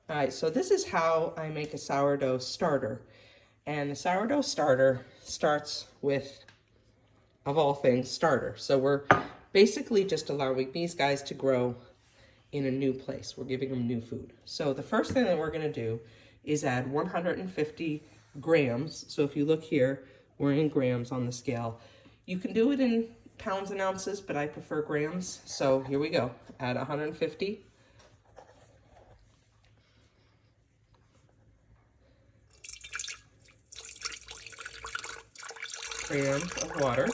All right, so this is how I make a sourdough starter. And the sourdough starter starts with, of all things, starter. So we're basically just allowing these guys to grow in a new place. We're giving them new food. So the first thing that we're gonna do is add 150 grams. So if you look here, we're in grams on the scale. You can do it in pounds and ounces, but I prefer grams. So here we go. Add 150. Grams of water.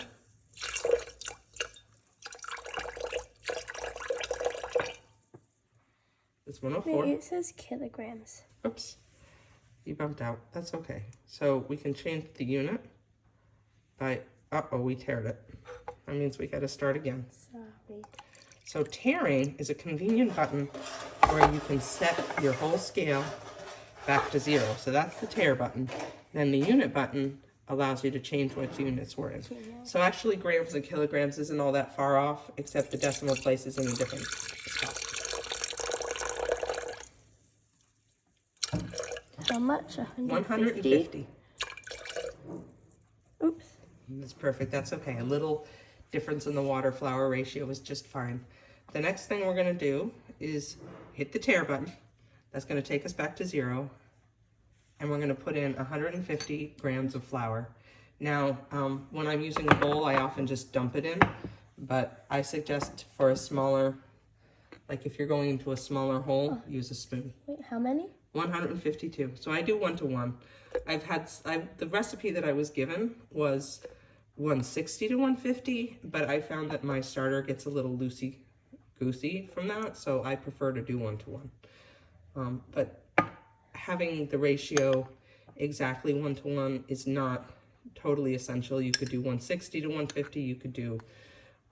It's 104. Wait, it says kilograms. Oops, you bumped out. That's okay. So we can change the unit by, uh-oh, we teared it. That means we gotta start again. Sorry. So tearing is a convenient button where you can set your whole scale back to 0. So that's the tear button. Then the unit button allows you to change what units we're in. So actually grams and kilograms isn't all that far off, except the decimal place is in a different spot. How much? 150. Oops. That's perfect. That's okay. A little difference in the water flour ratio is just fine. The next thing we're going to do is hit the tear button. That's going to take us back to 0. And we're going to put in 150 grams of flour. Now, when I'm using a bowl, I often just dump it in. But I suggest for a smaller, like if you're going into a smaller hole, use a spoon. Wait, how many? 152. So I do 1 to 1. The recipe that I was given was 160 to 150, but I found that my starter gets a little loosey-goosey from that, so I prefer to do 1 to 1. But having the ratio exactly 1 to 1 is not totally essential. You could do 160 to 150, you could do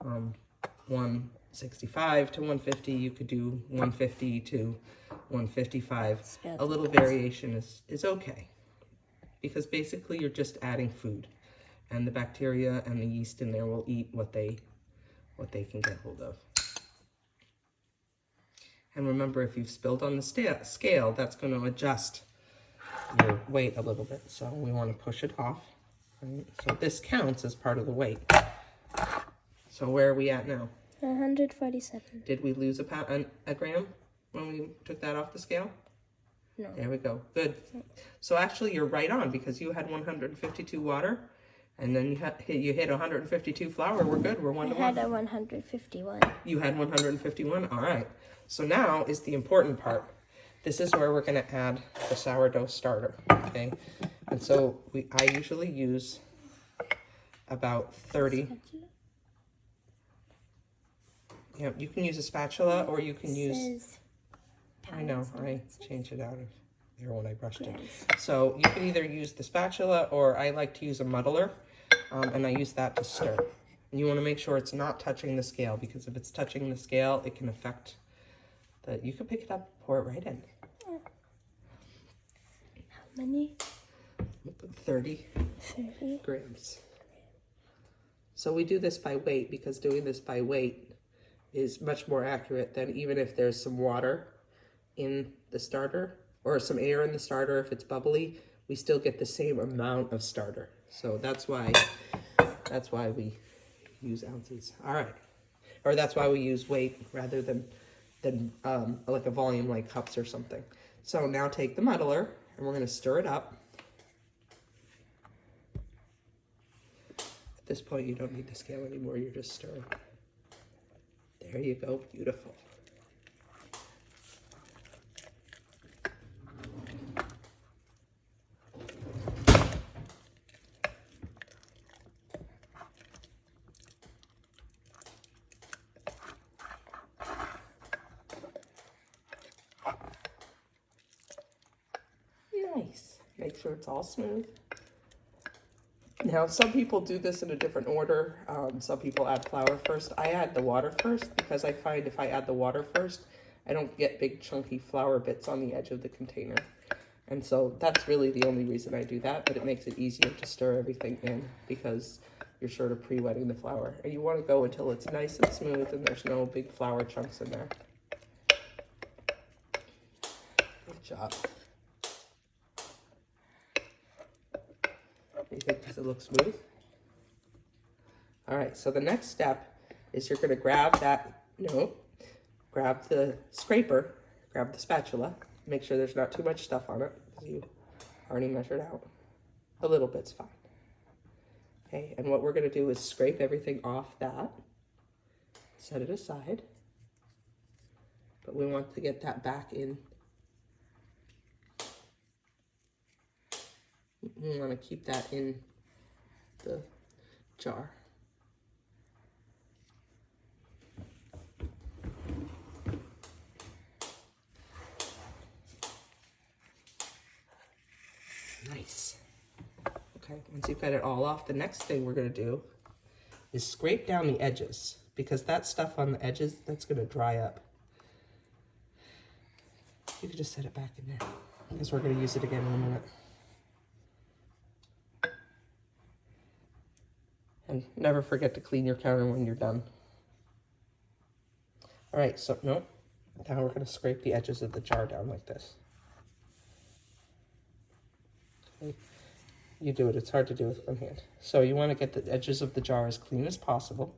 165 to 150, you could do 150 to 155. A little variation is okay, because basically you're just adding food, and the bacteria and the yeast in there will eat what they can get hold of. And remember, if you've spilled on the scale, that's going to adjust your weight a little bit. So we want to push it off. Right? So this counts as part of the weight. So where are we at now? 147. Did we lose a gram when we took that off the scale? No. There we go. Good. So actually you're right on, because you had 152 water, and then you hit 152 flour. We're good. We're 1 to 1. I had a 151. You had 151. All right. So now is the important part. This is where we're going to add the sourdough starter. Okay. And so I usually use about 30. Yeah, you can use a spatula, or you can use, I know, I changed it out of there when I brushed it. So you can either use the spatula, or I like to use a muddler, and I use that to stir. And you want to make sure it's not touching the scale, because if it's touching the scale, it can affect the, you can pick it up, pour it right in. How many? 30 grams. So we do this by weight, because doing this by weight is much more accurate than even if there's some water in the starter, or some air in the starter. If it's bubbly, we still get the same amount of starter. So that's why we use ounces. All right. Or that's why we use weight rather than like a volume like cups or something. So now take the muddler, and we're going to stir it up. At this point, you don't need the scale anymore. You're just stirring. There you go. Beautiful. Nice. Make sure it's all smooth. Now, some people do this in a different order. Some people add flour first. I add the water first, because I find if I add the water first, I don't get big chunky flour bits on the edge of the container. And so that's really the only reason I do that, but it makes it easier to stir everything in, because you're sort of pre-wetting the flour. And you want to go until it's nice and smooth and there's no big flour chunks in there. Good job. You think, does it look smooth? All right, so the next step is you're gonna grab grab the scraper, grab the spatula, make sure there's not too much stuff on it, because you already measured out. A little bit's fine. Okay, and what we're gonna do is scrape everything off that, set it aside, but we want to get that back in. We want to keep that in the jar. Nice. Okay, once you've got it all off, the next thing we're going to do is scrape down the edges, because that stuff on the edges, that's going to dry up. You can just set it back in there, because we're going to use it again in a minute. And never forget to clean your counter when you're done. All right, so now we're going to scrape the edges of the jar down like this. Okay. You do it, it's hard to do with one hand. So you want to get the edges of the jar as clean as possible.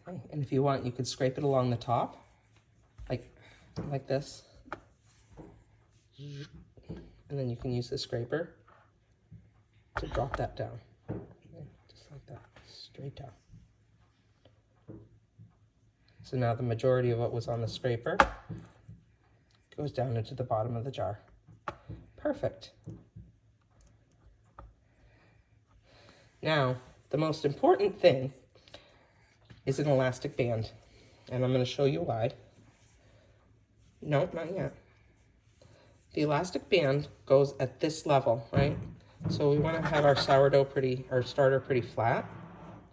Okay. And if you want, you could scrape it along the top, like this. And then you can use the scraper to drop that down. Okay, just like that, straight down. So now the majority of what was on the scraper goes down into the bottom of the jar. Perfect. Now, the most important thing is an elastic band. And I'm going to show you why. No, not yet. The elastic band goes at this level, right? So we want to have our starter pretty flat,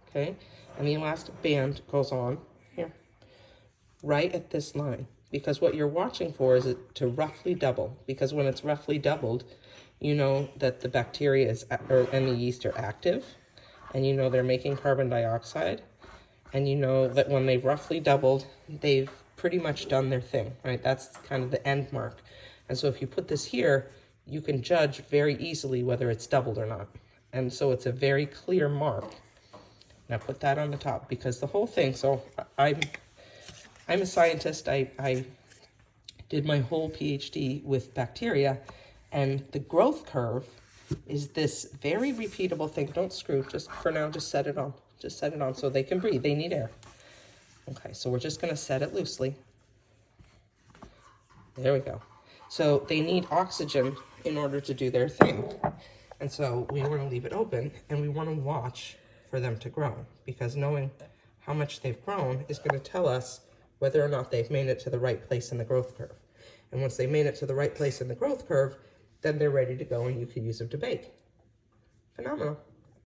okay? And the elastic band goes on here, right at this line. Because what you're watching for is it to roughly double. Because when it's roughly doubled, you know that the bacteria and the yeast are active. And you know they're making carbon dioxide. And you know that when they've roughly doubled, they've pretty much done their thing, right? That's kind of the end mark. And so if you put this here, you can judge very easily whether it's doubled or not. And so it's a very clear mark. Now put that on the top, because the whole thing, so I'm a scientist. I did my whole PhD with bacteria, and the growth curve is this very repeatable thing. Don't screw, just for now, just set it on. Just set it on so they can breathe. They need air. Okay, so we're just gonna set it loosely. There we go. So they need oxygen in order to do their thing. And so we want to leave it open, and we want to watch for them to grow, because knowing how much they've grown is going to tell us whether or not they've made it to the right place in the growth curve. And once they made it to the right place in the growth curve, then they're ready to go and you can use them to bake. Phenomenal.